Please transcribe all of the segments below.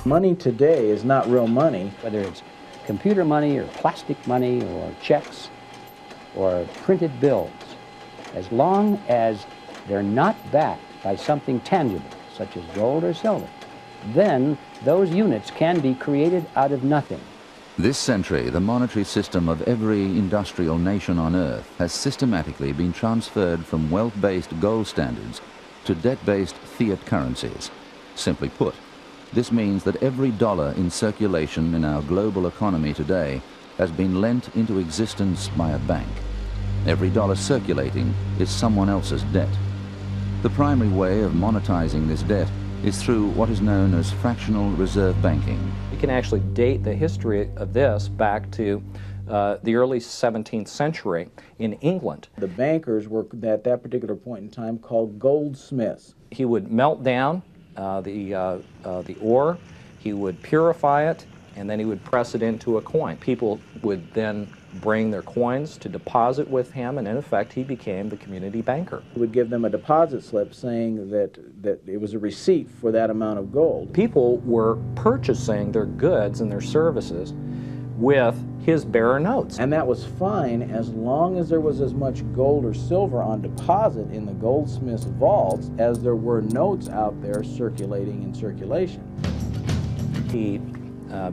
Money today is not real money. Whether it's computer money or plastic money or checks or printed bills, as long as they're not backed by something tangible, such as gold or silver, then those units can be created out of nothing. This century, the monetary system of every industrial nation on Earth has systematically been transferred from wealth-based gold standards to debt-based fiat currencies. Simply put, this means that every dollar in circulation in our global economy today has been lent into existence by a bank. Every dollar circulating is someone else's debt. The primary way of monetizing this debt is through what is known as fractional reserve banking. We can actually date the history of this back to the early 17th century in England. The bankers were at that particular point in time called goldsmiths. He would melt down the ore, he would purify it, and then he would press it into a coin. People would then bring their coins to deposit with him, and in effect he became the community banker. He would give them a deposit slip saying that it was a receipt for that amount of gold. People were purchasing their goods and their services with his bearer notes. And that was fine as long as there was as much gold or silver on deposit in the goldsmith's vaults as there were notes out there circulating in circulation. He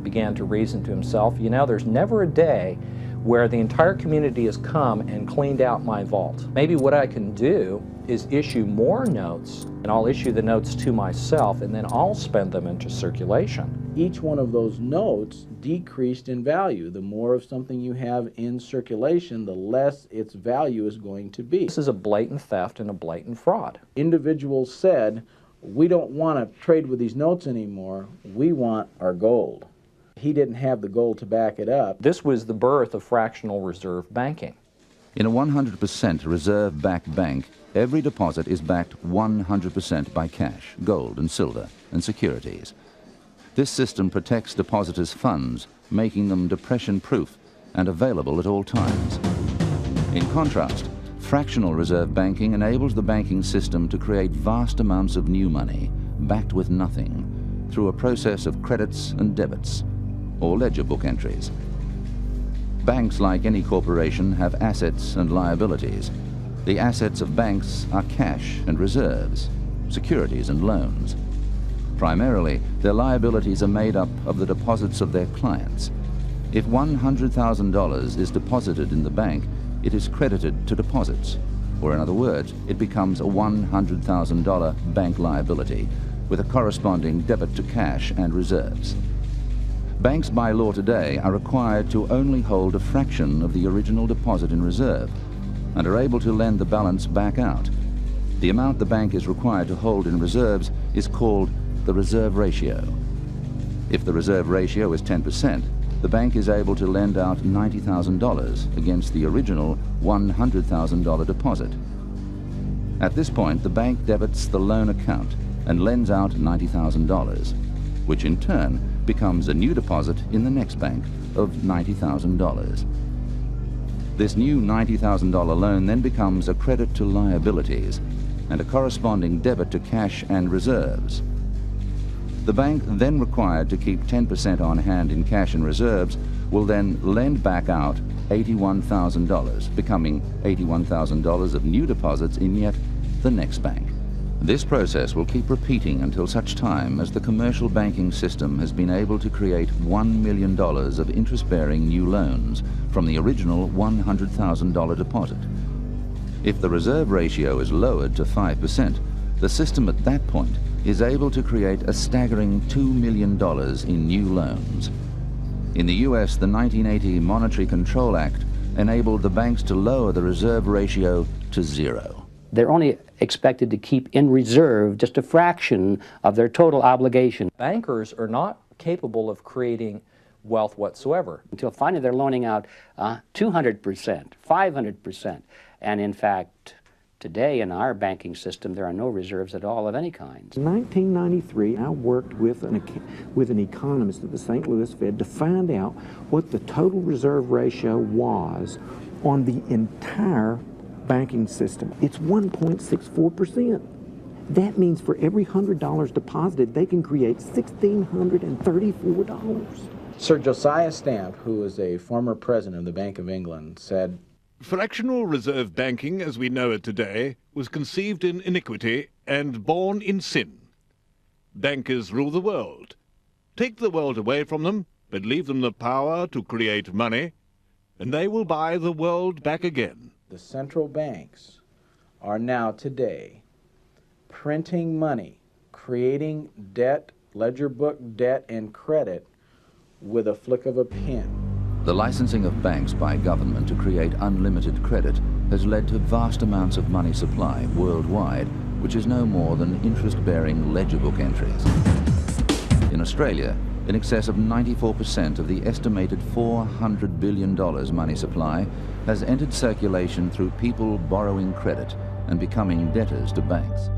began to reason to himself, you know, there's never a day where the entire community has come and cleaned out my vault. Maybe what I can do is issue more notes, and I'll issue the notes to myself, and then I'll spend them into circulation. Each one of those notes decreased in value. The more of something you have in circulation, the less its value is going to be. This is a blatant theft and a blatant fraud. Individuals said, we don't want to trade with these notes anymore, we want our gold. He didn't have the gold to back it up. This was the birth of fractional reserve banking. In a 100% reserve-backed bank, every deposit is backed 100% by cash, gold and silver, and securities. This system protects depositors' funds, making them depression-proof and available at all times. In contrast, fractional reserve banking enables the banking system to create vast amounts of new money, backed with nothing, through a process of credits and debits, or ledger book entries. Banks, like any corporation, have assets and liabilities. The assets of banks are cash and reserves, securities and loans. Primarily, their liabilities are made up of the deposits of their clients. If $100,000 is deposited in the bank, it is credited to deposits, or in other words, it becomes a $100,000 bank liability with a corresponding debit to cash and reserves. Banks by law today are required to only hold a fraction of the original deposit in reserve and are able to lend the balance back out. The amount the bank is required to hold in reserves is called the reserve ratio. If the reserve ratio is 10%, the bank is able to lend out $90,000 against the original $100,000 deposit. At this point, the bank debits the loan account and lends out $90,000, which in turn becomes a new deposit in the next bank of $90,000. This new $90,000 loan then becomes a credit to liabilities and a corresponding debit to cash and reserves. The bank, then required to keep 10% on hand in cash and reserves, will then lend back out $81,000, becoming $81,000 of new deposits in yet the next bank. This process will keep repeating until such time as the commercial banking system has been able to create $1 million of interest-bearing new loans from the original $100,000 deposit. If the reserve ratio is lowered to 5%, the system at that point is able to create a staggering $2 million in new loans. In the US, the 1980 Monetary Control Act enabled the banks to lower the reserve ratio to 0. They're only expected to keep in reserve just a fraction of their total obligation. Bankers are not capable of creating wealth whatsoever. Until finally they're loaning out 200%, 500%. And in fact, today in our banking system, there are no reserves at all of any kind. In 1993, I worked with an economist at the St. Louis Fed to find out what the total reserve ratio was on the entire banking system. It's 1.64%. That means for every $100 deposited, they can create $1,634. Sir Josiah Stamp, who was a former president of the Bank of England, said, "Fractional reserve banking as we know it today was conceived in iniquity and born in sin. Bankers rule the world. Take the world away from them, but leave them the power to create money, and they will buy the world back again." the central banks are now today printing money, creating debt, ledger book debt and credit with a flick of a pen. The licensing of banks by government to create unlimited credit has led to vast amounts of money supply worldwide, which is no more than interest-bearing ledger book entries. In Australia, in excess of 94% of the estimated $400 billion money supply has entered circulation through people borrowing credit and becoming debtors to banks.